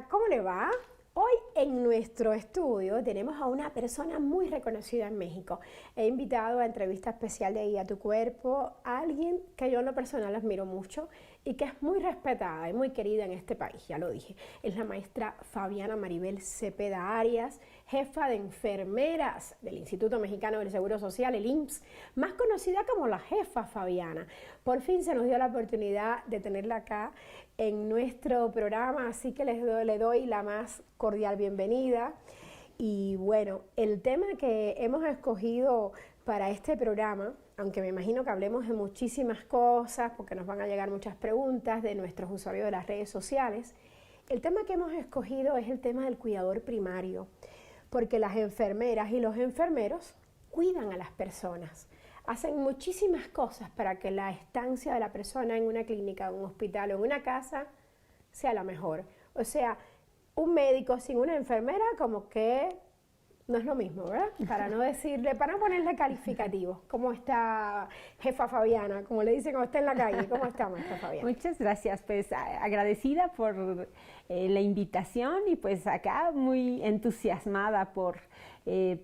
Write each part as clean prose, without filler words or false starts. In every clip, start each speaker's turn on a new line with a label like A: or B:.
A: ¿cómo le va? Hoy en nuestro estudio tenemos a una persona muy reconocida en México. He invitado a entrevista especial de Guía Tu Cuerpo a alguien que yo en lo personal admiro mucho y que es muy respetada y muy querida en este país, ya lo dije. Es la maestra Fabiana Maribel Cepeda Arias, jefa de enfermeras del Instituto Mexicano del Seguro Social, el IMSS, más conocida como la jefa Fabiana. Por fin se nos dio la oportunidad de tenerla acá en nuestro programa, así que le doy la más cordial bienvenida. Y bueno, el tema que hemos escogido para este programa, aunque me imagino que hablemos de muchísimas cosas, porque nos van a llegar muchas preguntas de nuestros usuarios de las redes sociales, el tema que hemos escogido es el tema del cuidador primario, porque las enfermeras y los enfermeros cuidan a las personas. Hacen muchísimas cosas para que la estancia de la persona en una clínica, en un hospital o en una casa sea la mejor. O sea, un médico sin una enfermera como que no es lo mismo, ¿verdad? Para no decirle, para no ponerle calificativos. ¿Cómo está jefa Fabiana? Como le dicen cuando está en la calle. ¿Cómo está, maestra Fabiana?
B: Muchas gracias, pues agradecida por la invitación y pues acá muy entusiasmada por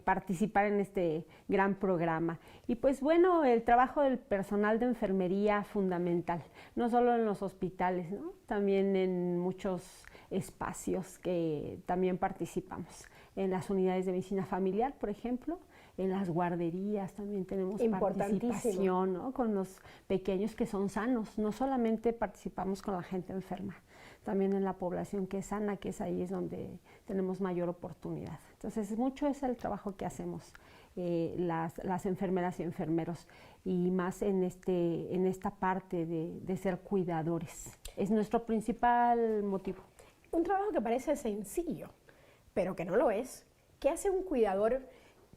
B: participar en este gran programa. Y pues bueno, el trabajo del personal de enfermería fundamental, no solo en los hospitales, ¿no? También en muchos espacios que también participamos. En las unidades de medicina familiar, por ejemplo, en las guarderías también tenemos participación, ¿no? Con los pequeños que son sanos. No solamente participamos con la gente enferma, también en la población que es sana, que es ahí es donde tenemos mayor oportunidad. Entonces, mucho es el trabajo que hacemos las enfermeras y enfermeros, y más en esta parte de ser cuidadores. Es nuestro principal motivo.
A: Un trabajo que parece sencillo, pero que no lo es. ¿Qué hace un cuidador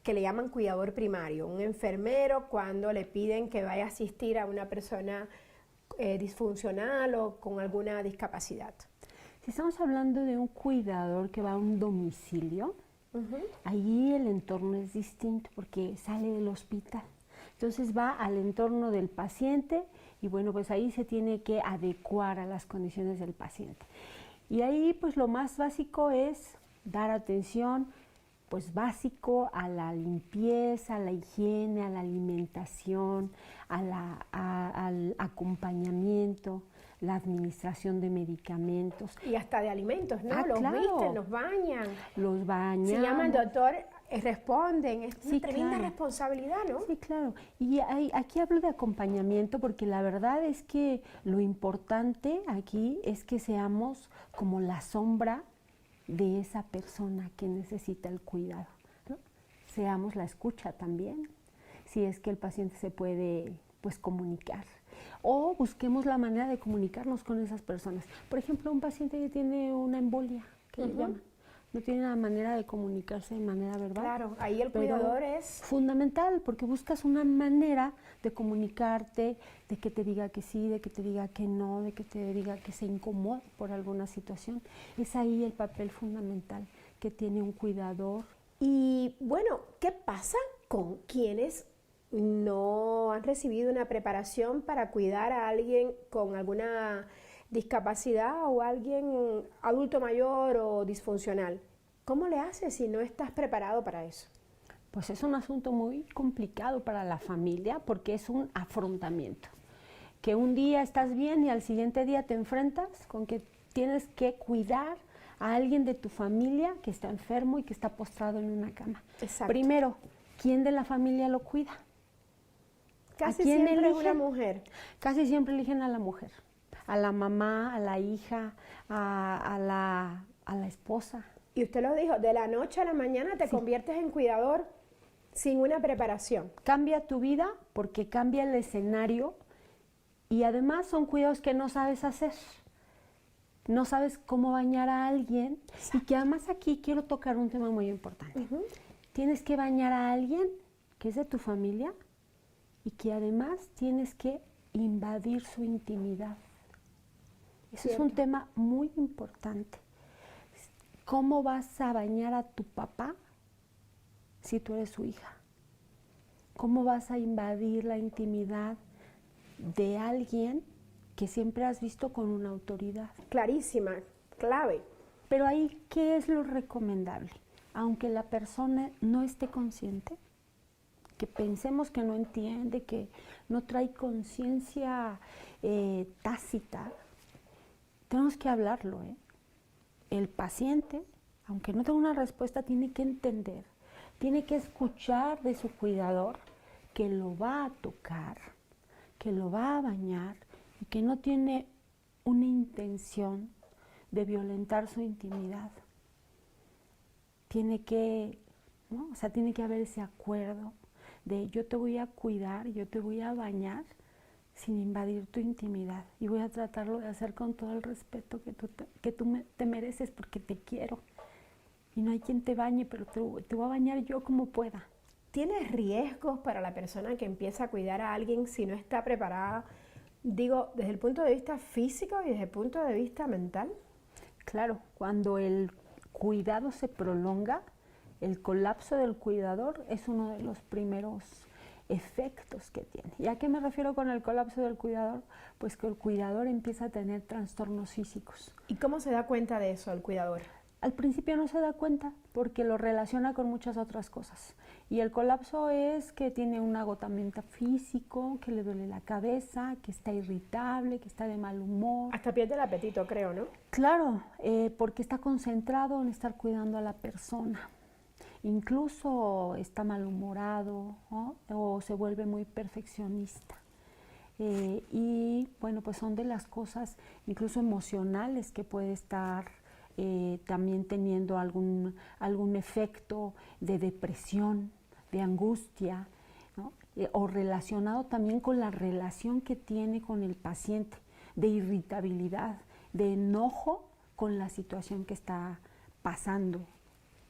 A: que le llaman cuidador primario? Un enfermero cuando le piden que vaya a asistir a una persona disfuncional o con alguna discapacidad.
B: Si estamos hablando de un cuidador que va a un domicilio, ahí el entorno es distinto porque sale del hospital. Entonces va al entorno del paciente y bueno, pues ahí se tiene que adecuar a las condiciones del paciente. Y ahí pues lo más básico es dar atención pues básico a la limpieza, a la higiene, a la alimentación, al acompañmiento, la administración de medicamentos.
A: Y hasta de alimentos, ¿no?
B: Los
A: visten, los bañan.
B: Los bañan.
A: Se llama el doctor, responden. Es una
B: Sí,
A: tremenda
B: claro.
A: responsabilidad, ¿no?
B: Sí, claro. Y aquí hablo de acompañamiento porque la verdad es que lo importante aquí es que seamos como la sombra de esa persona que necesita el cuidado, ¿no? Seamos la escucha también, si es que el paciente se puede pues comunicar, o busquemos la manera de comunicarnos con esas personas. Por ejemplo, un paciente que tiene una embolia, que le llaman, no tiene una manera de comunicarse de manera verbal.
A: Claro, ahí el cuidador es
B: fundamental, porque buscas una manera de comunicarte, de que te diga que sí, de que te diga que no, de que te diga que se incomoda por alguna situación. Es ahí el papel fundamental que tiene un cuidador.
A: Y bueno, ¿qué pasa con quienes no han recibido una preparación para cuidar a alguien con alguna discapacidad o alguien adulto mayor o disfuncional? ¿Cómo le haces si no estás preparado para eso?
B: Pues es un asunto muy complicado para la familia porque es un afrontamiento. Que un día estás bien y al siguiente día te enfrentas con que tienes que cuidar a alguien de tu familia que está enfermo y que está postrado en una cama.
A: Exacto.
B: Primero, ¿quién de la familia lo cuida?
A: Casi siempre es una mujer.
B: Casi siempre eligen a la mujer, a la mamá, a la hija, a la esposa.
A: Y usted lo dijo, de la noche a la mañana te conviertes en cuidador sin una preparación.
B: Cambia tu vida porque cambia el escenario y además son cuidados que no sabes hacer. No sabes cómo bañar a alguien. Exacto. Y que además aquí quiero tocar un tema muy importante. Tienes que bañar a alguien que es de tu familia y que además tienes que invadir su intimidad. Eso es un tema muy importante. ¿Cómo vas a bañar a tu papá si tú eres su hija? ¿Cómo vas a invadir la intimidad de alguien que siempre has visto con una autoridad?
A: Clarísima, clave.
B: Pero ahí, ¿qué es lo recomendable? Aunque la persona no esté consciente, que pensemos que no entiende, que no trae conciencia tácita, tenemos que hablarlo, ¿eh? El paciente, aunque no tenga una respuesta, tiene que entender, tiene que escuchar de su cuidador que lo va a tocar, que lo va a bañar y que no tiene una intención de violentar su intimidad. Tiene que, ¿no? O sea, tiene que haber ese acuerdo de yo te voy a cuidar, yo te voy a bañar sin invadir tu intimidad y voy a tratarlo de hacer con todo el respeto que tú te mereces porque te quiero. Y no hay quien te bañe, pero te voy a bañar yo como pueda.
A: ¿Tienes riesgos para la persona que empieza a cuidar a alguien si no está preparada? Digo, desde el punto de vista físico y desde el punto de vista mental.
B: Claro, cuando el cuidado se prolonga, el colapso del cuidador es uno de los primeros efectos que tiene. ¿Y a qué me refiero con el colapso del cuidador? Pues que el cuidador empieza a tener trastornos físicos.
A: ¿Y cómo se da cuenta de eso el cuidador?
B: Al principio no se da cuenta porque lo relaciona con muchas otras cosas. Y el colapso es que tiene un agotamiento físico, que le duele la cabeza, que está irritable, que está de mal humor.
A: Hasta pierde el apetito, creo, ¿no?
B: Claro, porque está concentrado en estar cuidando a la persona. Incluso está malhumorado, ¿no? O se vuelve muy perfeccionista. Y bueno, pues son de las cosas incluso emocionales que puede estar también teniendo algún efecto de depresión, de angustia, ¿no? O relacionado también con la relación que tiene con el paciente, de irritabilidad, de enojo con la situación que está pasando,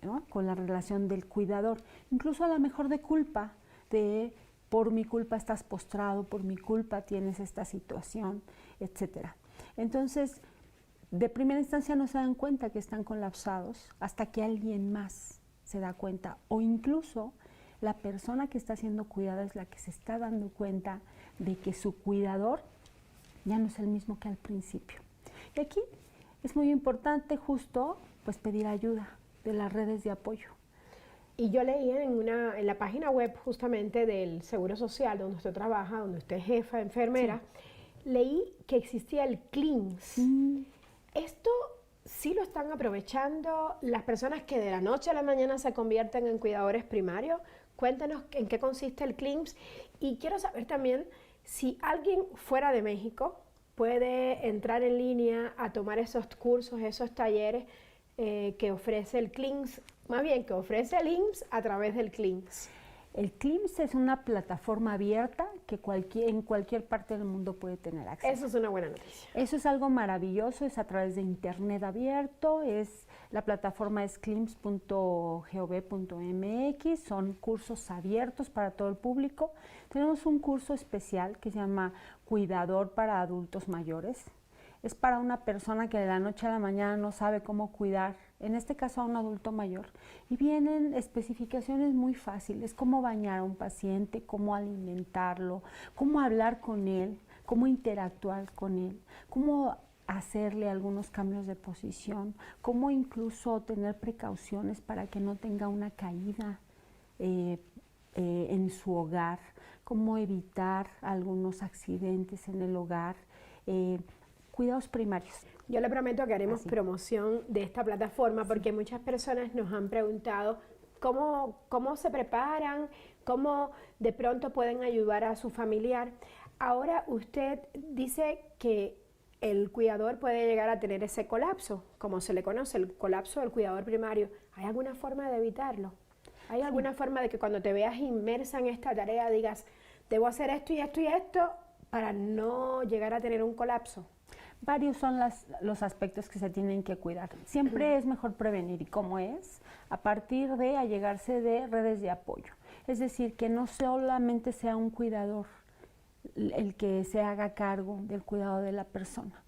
B: ¿no? Con la relación del cuidador, incluso a lo mejor de culpa, de por mi culpa estás postrado, por mi culpa tienes esta situación, etcétera. Entonces, de primera instancia no se dan cuenta que están colapsados hasta que alguien más se da cuenta, o incluso la persona que está siendo cuidada es la que se está dando cuenta de que su cuidador ya no es el mismo que al principio. Y aquí es muy importante justo pues pedir ayuda de las redes de apoyo.
A: Y yo leía en la página web justamente del Seguro Social, donde usted trabaja, donde usted es jefa, enfermera, sí, leí que existía el CLIMS. ¿Esto sí lo están aprovechando las personas que de la noche a la mañana se convierten en cuidadores primarios? Cuéntanos en qué consiste el CLIMS. Y quiero saber también si alguien fuera de México puede entrar en línea a tomar esos cursos, esos talleres que ofrece el CLIMS, más bien que ofrece el IMSS a través del CLIMS.
B: El CLIMS es una plataforma abierta que en cualquier parte del mundo puede tener acceso.
A: Eso es una buena noticia.
B: Eso es algo maravilloso, es a través de internet abierto, la plataforma es clims.gov.mx, son cursos abiertos para todo el público. Tenemos un curso especial que se llama Cuidador para Adultos Mayores. Es para una persona que de la noche a la mañana no sabe cómo cuidar, en este caso a un adulto mayor. Y vienen especificaciones muy fáciles, cómo bañar a un paciente, cómo alimentarlo, cómo hablar con él, cómo interactuar con él, cómo hacerle algunos cambios de posición, cómo incluso tener precauciones para que no tenga una caída en su hogar, cómo evitar algunos accidentes en el hogar, cuidados primarios.
A: Yo le prometo que haremos promoción de esta plataforma porque muchas personas nos han preguntado cómo se preparan, cómo de pronto pueden ayudar a su familiar. Ahora usted dice que el cuidador puede llegar a tener ese colapso, como se le conoce, el colapso del cuidador primario. ¿Hay alguna forma de evitarlo? ¿Hay alguna forma de que cuando te veas inmersa en esta tarea digas, debo hacer esto y esto y esto para no llegar a tener un colapso?
B: Varios son los aspectos que se tienen que cuidar. Siempre es mejor prevenir. ¿Y cómo es? A partir de allegarse de redes de apoyo. Es decir, que no solamente sea un cuidador el que se haga cargo del cuidado de la persona.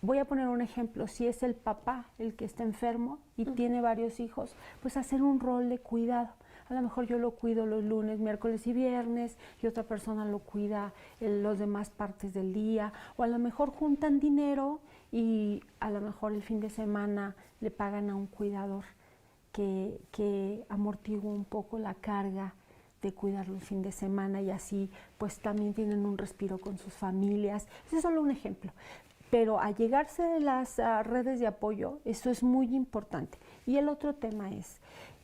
B: Voy a poner un ejemplo. Si es el papá el que está enfermo y tiene varios hijos, pues hacer un rol de cuidado. A lo mejor yo lo cuido los lunes, miércoles y viernes y otra persona lo cuida en las demás partes del día, o a lo mejor juntan dinero y a lo mejor el fin de semana le pagan a un cuidador que amortigua un poco la carga de cuidarlo el fin de semana y así pues también tienen un respiro con sus familias. Ese es solo un ejemplo. Pero al llegarse de las redes de apoyo, eso es muy importante. Y el otro tema es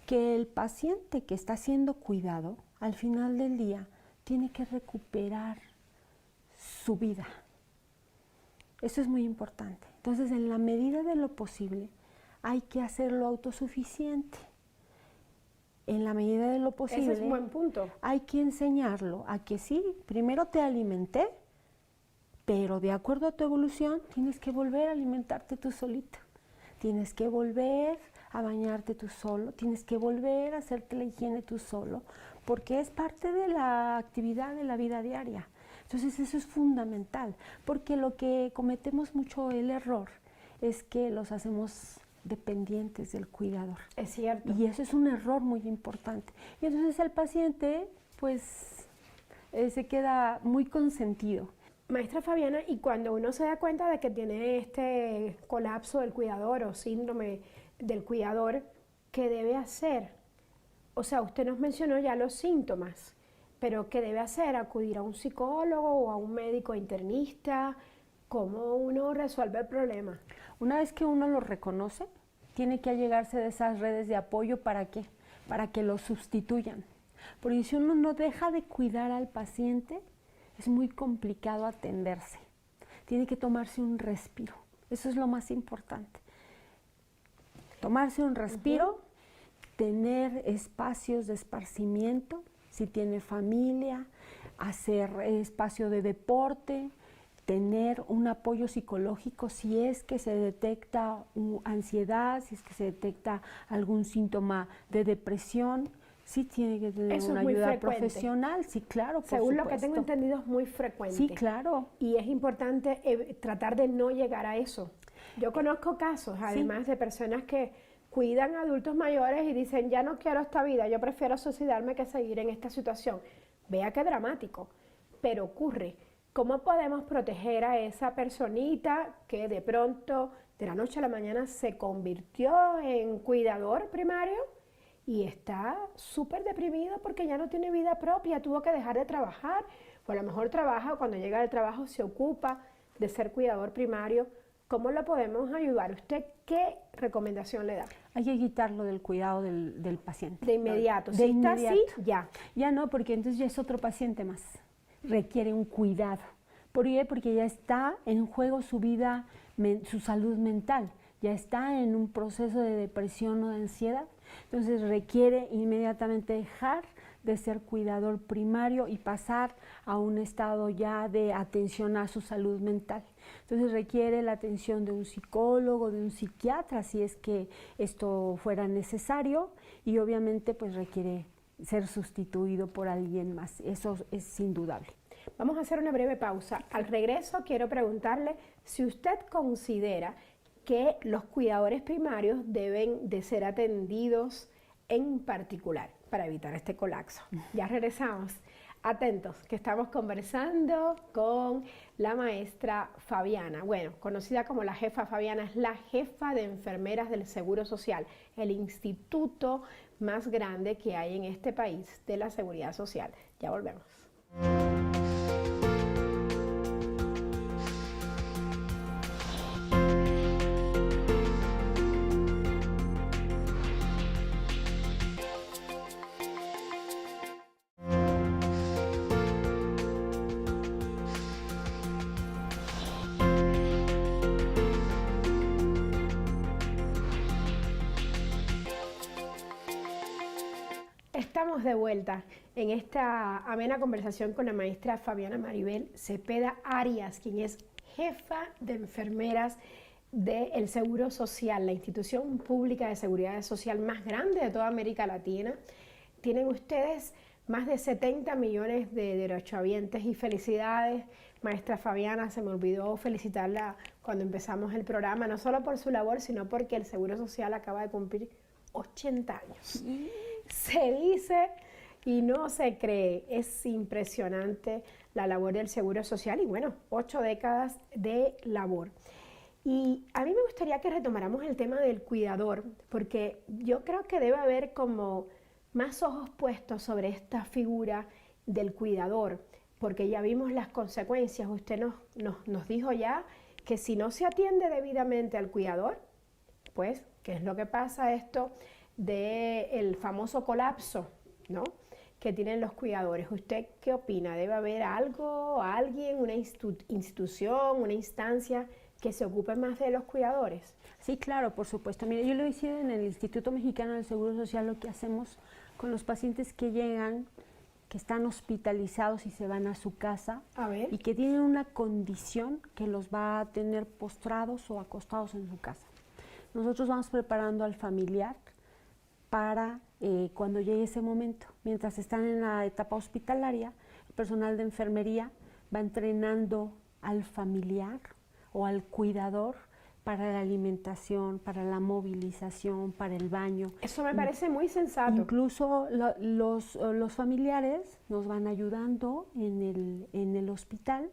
B: que el paciente que está siendo cuidado, al final del día, tiene que recuperar su vida. Eso es muy importante. Entonces, en la medida de lo posible, hay que hacerlo autosuficiente. En la medida de lo posible,
A: ese es un buen punto.
B: Hay que enseñarlo a que sí, primero te alimenté, pero de acuerdo a tu evolución tienes que volver a alimentarte tú solito. Tienes que volver a bañarte tú solo, tienes que volver a hacerte la higiene tú solo, porque es parte de la actividad de la vida diaria. Entonces eso es fundamental, porque lo que cometemos mucho el error es que los hacemos dependientes del cuidador.
A: Es cierto.
B: Y eso es un error muy importante. Y entonces el paciente, pues, se queda muy consentido.
A: Maestra Fabiana, y cuando uno se da cuenta de que tiene este colapso del cuidador o síndrome del cuidador, ¿qué debe hacer? O sea, usted nos mencionó ya los síntomas, pero ¿qué debe hacer? ¿Acudir a un psicólogo o a un médico internista? ¿Cómo uno resuelve el problema?
B: Una vez que uno lo reconoce, tiene que allegarse de esas redes de apoyo. ¿Para qué? Para que lo sustituyan. Porque si uno no deja de cuidar al paciente, es muy complicado atenderse. Tiene que tomarse un respiro. Eso es lo más importante. Tomarse un respiro, tener espacios de esparcimiento, si tiene familia, hacer espacio de deporte, tener un apoyo psicológico si es que se detecta ansiedad, si es que se detecta algún síntoma de depresión. Sí tiene que tener
A: Eso
B: una
A: es muy
B: ayuda
A: frecuente.
B: Profesional, sí, claro, por
A: Según
B: supuesto.
A: lo que tengo entendido, es muy frecuente.
B: Sí, claro.
A: Y es importante tratar de no llegar a eso. Yo conozco casos, además, de personas que cuidan a adultos mayores y dicen, ya no quiero esta vida, yo prefiero suicidarme que seguir en esta situación. Vea qué dramático, pero ocurre. ¿Cómo podemos proteger a esa personita que de pronto, de la noche a la mañana, se convirtió en cuidador primario y está súper deprimido porque ya no tiene vida propia, tuvo que dejar de trabajar, o a lo mejor trabaja, cuando llega del trabajo se ocupa de ser cuidador primario? ¿Cómo lo podemos ayudar? ¿Usted qué recomendación le da?
B: Hay que quitarlo del cuidado del paciente.
A: De inmediato.
B: De
A: Si
B: inmediato.
A: está así, ya.
B: Ya no, porque entonces ya es otro paciente más. Requiere un cuidado. ¿Por qué? Porque ya está en juego su vida, su salud mental. Ya está en un proceso de depresión o de ansiedad. Entonces requiere inmediatamente dejar de ser cuidador primario y pasar a un estado ya de atención a su salud mental. Entonces requiere la atención de un psicólogo, de un psiquiatra, si es que esto fuera necesario, y obviamente pues requiere ser sustituido por alguien más. Eso es indudable.
A: Vamos a hacer una breve pausa. Al regreso quiero preguntarle si usted considera que los cuidadores primarios deben de ser atendidos en particular para evitar este colapso. Ya regresamos. Atentos, que estamos conversando con la maestra Fabiana. Bueno, conocida como la jefa Fabiana, es la jefa de enfermeras del Seguro Social, el instituto más grande que hay en este país de la seguridad social. Ya volvemos. Estamos de vuelta en esta amena conversación con la maestra Fabiana Maribel Cepeda Arias, quien es jefa de enfermeras del Seguro Social, la institución pública de seguridad social más grande de toda América Latina. Tienen ustedes más de 70 millones de derechohabientes y felicidades. Maestra Fabiana, se me olvidó felicitarla cuando empezamos el programa, no solo por su labor, sino porque el Seguro Social acaba de cumplir 80 años. Se dice y no se cree. Es impresionante la labor del Seguro Social y bueno, 8 décadas de labor. Y a mí me gustaría que retomáramos el tema del cuidador, porque yo creo que debe haber como más ojos puestos sobre esta figura del cuidador, porque ya vimos las consecuencias. Usted nos dijo ya que si no se atiende debidamente al cuidador, pues, ¿qué es lo que pasa esto del famoso colapso, ¿no?, que tienen los cuidadores? ¿Usted qué opina? ¿Debe haber algo, alguien, una institución, una instancia que se ocupe más de los cuidadores?
B: Sí, claro, por supuesto. Mire, yo lo hice en el Instituto Mexicano del Seguro Social. Lo que hacemos con los pacientes que llegan, que están hospitalizados y se van a su casa, y que tienen una condición que los va a tener postrados o acostados en su casa. Nosotros vamos preparando al familiar para cuando llegue ese momento. Mientras están en la etapa hospitalaria, el personal de enfermería va entrenando al familiar o al cuidador para la alimentación, para la movilización, para el baño.
A: Eso me parece muy sensato.
B: Incluso los familiares nos van ayudando en el hospital,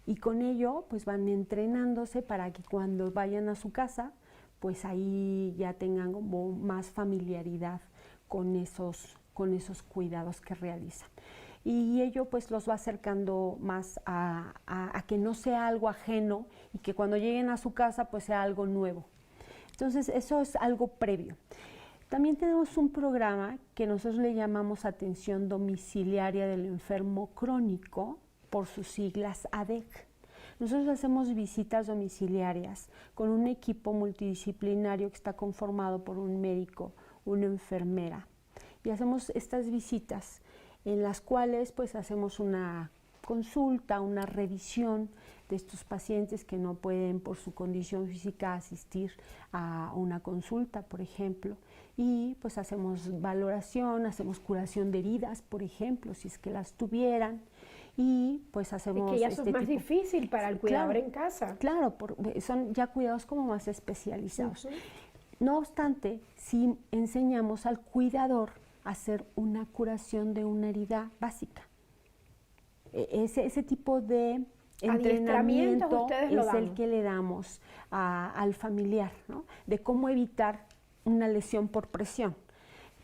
B: y con ello pues van entrenándose para que cuando vayan a su casa pues ahí ya tengan como más familiaridad con esos cuidados que realizan. Y ello pues los va acercando más a que no sea algo ajeno, y que cuando lleguen a su casa pues sea algo nuevo. Entonces eso es algo previo. También tenemos un programa que nosotros le llamamos Atención Domiciliaria del Enfermo Crónico, por sus siglas ADEC. Nosotros hacemos visitas domiciliarias con un equipo multidisciplinario que está conformado por un médico, una enfermera, y hacemos estas visitas en las cuales pues hacemos una consulta, una revisión de estos pacientes que no pueden por su condición física asistir a una consulta, por ejemplo, y pues hacemos valoración, hacemos curación de heridas, por ejemplo, si es que las tuvieran, y pues hacemos...
A: Es que ya eso es más difícil para el cuidador, claro, en casa.
B: Claro, son ya cuidados como más especializados. No obstante, sí enseñamos al cuidador a hacer una curación de una herida básica. Ese tipo de entrenamiento es el que le damos al familiar, ¿no?, de cómo evitar una lesión por presión.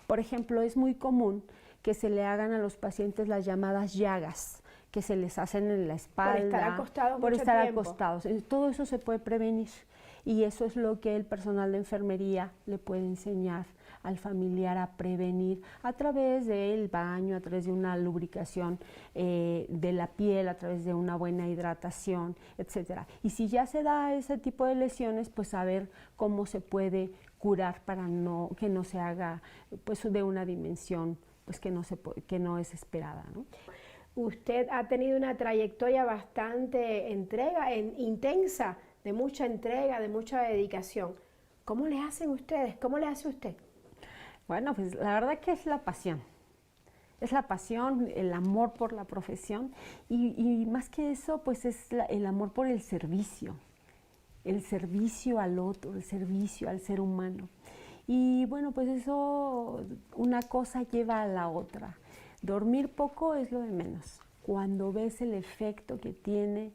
B: Por ejemplo, es muy común que se le hagan a los pacientes las llamadas llagas, que se les hacen en la espalda,
A: por estar
B: acostados. Todo eso se puede prevenir, y eso es lo que el personal de enfermería le puede enseñar al familiar a prevenir a través del baño, a través de una lubricación de la piel, a través de una buena hidratación, etcétera. Y si ya se da ese tipo de lesiones, pues saber cómo se puede curar para que no se haga pues de una dimensión pues que no es esperada, ¿no?
A: Usted ha tenido una trayectoria bastante intensa, de mucha entrega, de mucha dedicación. ¿Cómo le hacen ustedes? ¿Cómo le hace usted?
B: Bueno, pues la verdad que es la pasión. Es la pasión, el amor por la profesión, y más que eso, pues es el amor por el servicio al otro, el servicio al ser humano. Y bueno, pues eso, una cosa lleva a la otra. Dormir poco es lo de menos. Cuando ves el efecto que tiene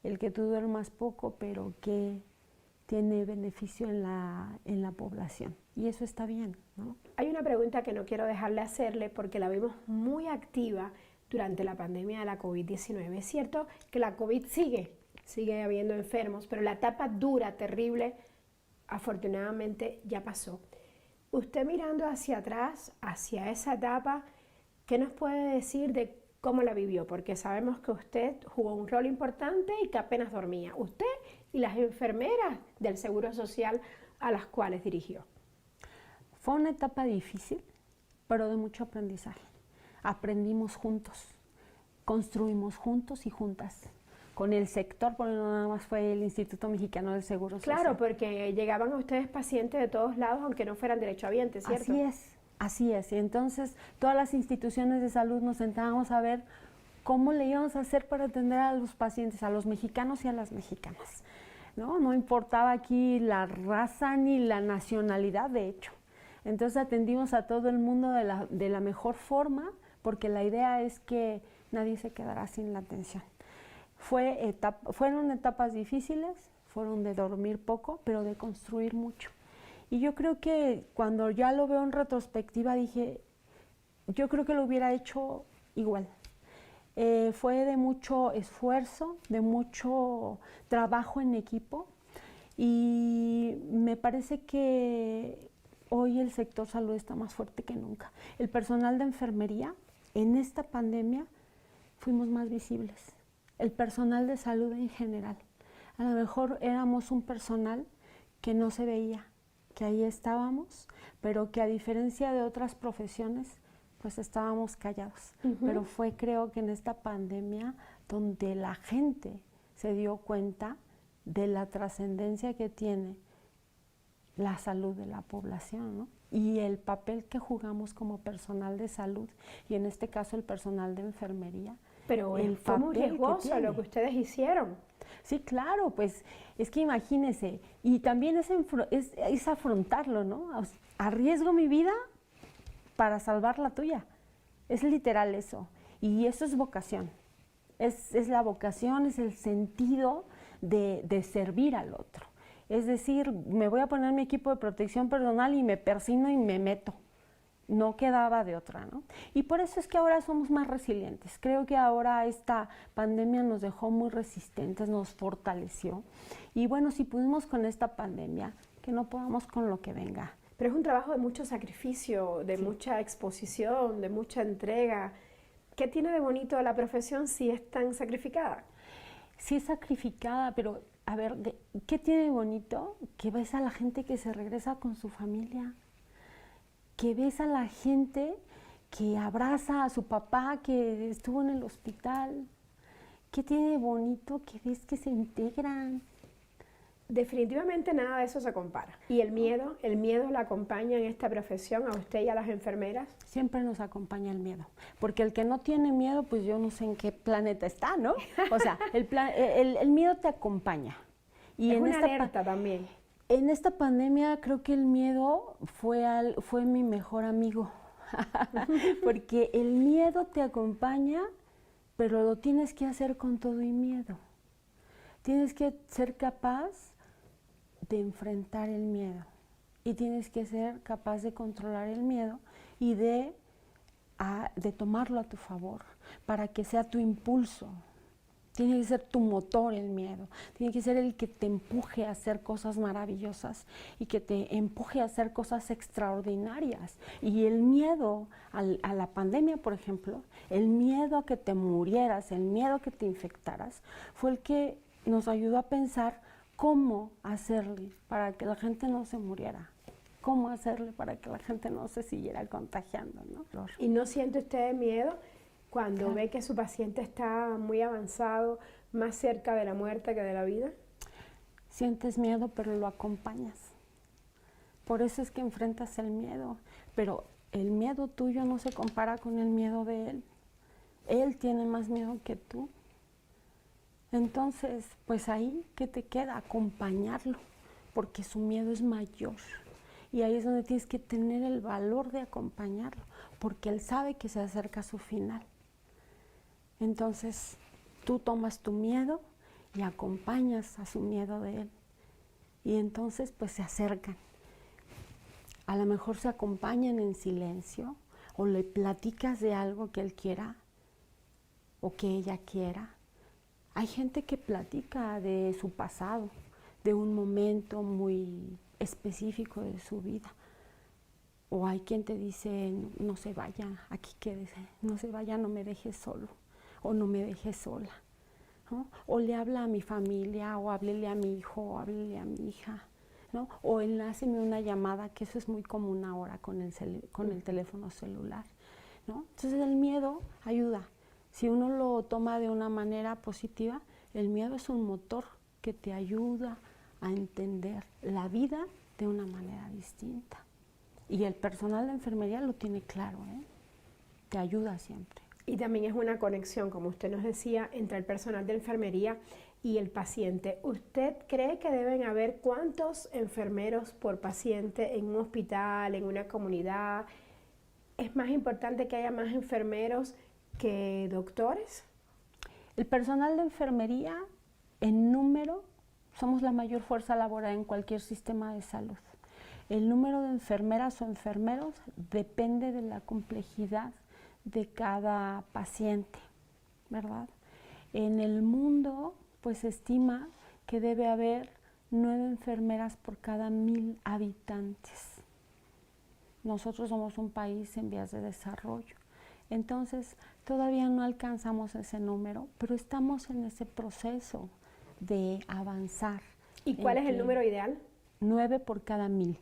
B: el que tú duermas poco, pero que tiene beneficio en la población. Y eso está bien, ¿no?
A: Hay una pregunta que no quiero dejar de hacerle porque la vimos muy activa durante la pandemia de la COVID-19. Es cierto que la COVID sigue habiendo enfermos, pero la etapa dura, terrible, afortunadamente ya pasó. Usted mirando hacia atrás, hacia esa etapa, ¿qué nos puede decir de cómo la vivió? Porque sabemos que usted jugó un rol importante y que apenas dormía. Usted y las enfermeras del Seguro Social a las cuales dirigió.
B: Fue una etapa difícil, pero de mucho aprendizaje. Aprendimos juntos, construimos juntos y juntas. Con el sector, porque no nada más fue el Instituto Mexicano del Seguro Social.
A: Claro, porque llegaban a ustedes pacientes de todos lados, aunque no fueran derechohabientes, ¿cierto?
B: Así es. Y entonces todas las instituciones de salud nos sentábamos a ver cómo le íbamos a hacer para atender a los pacientes, a los mexicanos y a las mexicanas, ¿no? No importaba aquí la raza ni la nacionalidad, de hecho. Entonces atendimos a todo el mundo de la mejor forma, porque la idea es que nadie se quedará sin la atención. Fueron etapas difíciles, fueron de dormir poco, pero de construir mucho. Y yo creo que cuando ya lo veo en retrospectiva dije, yo creo que lo hubiera hecho igual. Fue de mucho esfuerzo, de mucho trabajo en equipo y me parece que hoy el sector salud está más fuerte que nunca. El personal de enfermería en esta pandemia fuimos más visibles. El personal de salud en general. A lo mejor éramos un personal que no se veía, que ahí estábamos, pero que a diferencia de otras profesiones, pues estábamos callados. Pero fue, creo que en esta pandemia donde la gente se dio cuenta de la trascendencia que tiene la salud de la población, ¿no? Y el papel que jugamos como personal de salud, y en este caso el personal de enfermería.
A: Pero fue muy riesgoso lo que ustedes hicieron.
B: Sí, claro, pues es que imagínese, y también es afrontarlo, ¿no? Arriesgo mi vida para salvar la tuya. Es literal eso. Y eso es vocación. Es la vocación, es el sentido de servir al otro. Es decir, me voy a poner mi equipo de protección personal y me persino y me meto. No quedaba de otra, ¿no? Y por eso es que ahora somos más resilientes. Creo que ahora esta pandemia nos dejó muy resistentes, nos fortaleció. Y bueno, si pudimos con esta pandemia, que no podamos con lo que venga.
A: Pero es un trabajo de mucho sacrificio, de mucha exposición, de mucha entrega. ¿Qué tiene de bonito la profesión si es tan sacrificada?
B: Sí es sacrificada, pero a ver, ¿qué tiene de bonito? Que ves a la gente que se regresa con su familia, que ves a la gente que abraza a su papá que estuvo en el hospital. ¿Qué tiene de bonito que ves que se integran?
A: Definitivamente nada de eso se compara. ¿Y el miedo la acompaña en esta profesión a usted y a las enfermeras?
B: Siempre nos acompaña el miedo, porque el que no tiene miedo, pues yo no sé en qué planeta está, ¿no? O sea, el miedo te acompaña.
A: Y es una alerta también.
B: En esta pandemia creo que el miedo fue mi mejor amigo, porque el miedo te acompaña, pero lo tienes que hacer con todo y miedo. Tienes que ser capaz de enfrentar el miedo y tienes que ser capaz de controlar el miedo y de tomarlo a tu favor para que sea tu impulso. Tiene que ser tu motor el miedo, tiene que ser el que te empuje a hacer cosas maravillosas y que te empuje a hacer cosas extraordinarias. Y el miedo a la pandemia, por ejemplo, el miedo a que te murieras, el miedo a que te infectaras, fue el que nos ayudó a pensar cómo hacerle para que la gente no se muriera, cómo hacerle para que la gente no se siguiera contagiando, ¿no?
A: ¿Y no siente usted miedo cuando ve que su paciente está muy avanzado, más cerca de la muerte que de la vida?
B: Sientes miedo, pero lo acompañas. Por eso es que enfrentas el miedo, pero el miedo tuyo no se compara con el miedo de él. Él tiene más miedo que tú. Entonces, pues ahí, ¿qué te queda? Acompañarlo, porque su miedo es mayor. Y ahí es donde tienes que tener el valor de acompañarlo, porque él sabe que se acerca a su final. Entonces, tú tomas tu miedo y acompañas a su miedo de él. Y entonces, pues se acercan. A lo mejor se acompañan en silencio, o le platicas de algo que él quiera, o que ella quiera. Hay gente que platica de su pasado, de un momento muy específico de su vida. O hay quien te dice, no se vaya, aquí quédese, no se vaya, no me dejes solo, o no me dejes sola, ¿no? O le habla a mi familia, o háblele a mi hijo, o háblele a mi hija, ¿no? O enláceme una llamada, que eso es muy común ahora con el teléfono celular, ¿no? Entonces el miedo ayuda. Si uno lo toma de una manera positiva, el miedo es un motor que te ayuda a entender la vida de una manera distinta. Y el personal de enfermería lo tiene claro, ¿eh? Te ayuda siempre.
A: Y también es una conexión, como usted nos decía, entre el personal de enfermería y el paciente. ¿Usted cree que deben haber cuántos enfermeros por paciente en un hospital, en una comunidad? ¿Es más importante que haya más enfermeros que doctores?
B: El personal de enfermería en número somos la mayor fuerza laboral en cualquier sistema de salud. El número de enfermeras o enfermeros depende de la complejidad de cada paciente, ¿verdad? En el mundo, pues se estima que debe haber 9 enfermeras por cada 1000 habitantes. Nosotros somos un país en vías de desarrollo, entonces todavía no alcanzamos ese número, pero estamos en ese proceso de avanzar.
A: ¿Y cuál es el número ideal?
B: 9 por cada 1000.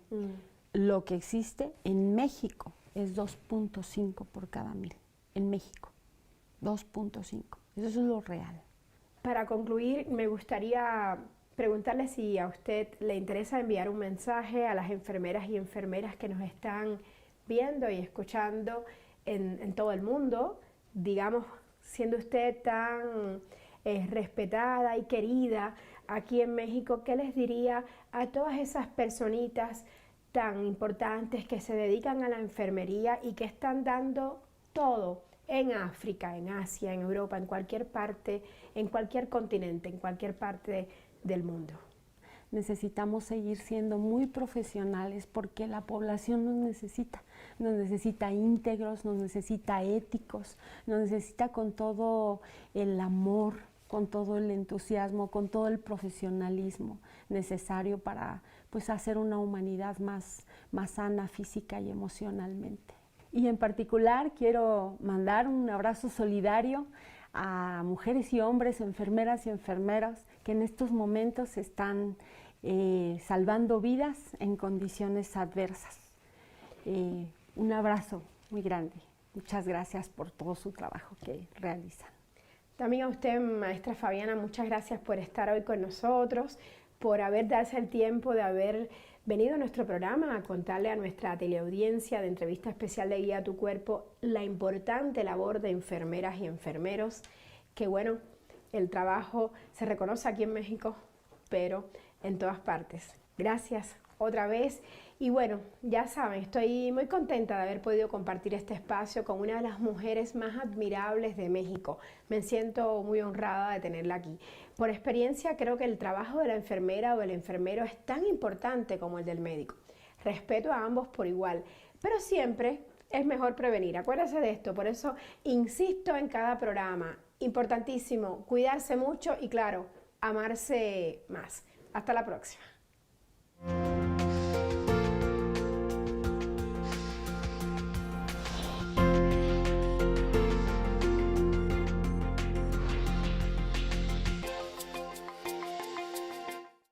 B: Lo que existe en México es 2.5 por cada 1000. En México, 2.5. Eso es lo real.
A: Para concluir, me gustaría preguntarle si a usted le interesa enviar un mensaje a las enfermeras y enfermeras que nos están viendo y escuchando en todo el mundo, digamos, siendo usted tan respetada y querida aquí en México, ¿qué les diría a todas esas personitas tan importantes que se dedican a la enfermería y que están dando todo en África, en Asia, en Europa, en cualquier parte, en cualquier continente, en cualquier parte del mundo?
B: Necesitamos seguir siendo muy profesionales porque la población nos necesita íntegros, nos necesita éticos, nos necesita con todo el amor, con todo el entusiasmo, con todo el profesionalismo necesario para pues, hacer una humanidad más sana física y emocionalmente. Y en particular quiero mandar un abrazo solidario a mujeres y hombres, enfermeras y enfermeros que en estos momentos están salvando vidas en condiciones adversas. Un abrazo muy grande. Muchas gracias por todo su trabajo que realizan.
A: También a usted, maestra Fabiana, muchas gracias por estar hoy con nosotros, por haber darse el tiempo de haber venido a nuestro programa a contarle a nuestra teleaudiencia de entrevista especial de Guía a tu Cuerpo la importante labor de enfermeras y enfermeros, que bueno, el trabajo se reconoce aquí en México, pero en todas partes. Gracias otra vez. Y bueno, ya saben, estoy muy contenta de haber podido compartir este espacio con una de las mujeres más admirables de México. Me siento muy honrada de tenerla aquí. Por experiencia, creo que el trabajo de la enfermera o del enfermero es tan importante como el del médico. Respeto a ambos por igual, pero siempre es mejor prevenir. Acuérdense de esto, por eso insisto en cada programa. Importantísimo, cuidarse mucho y claro, amarse más. Hasta la próxima.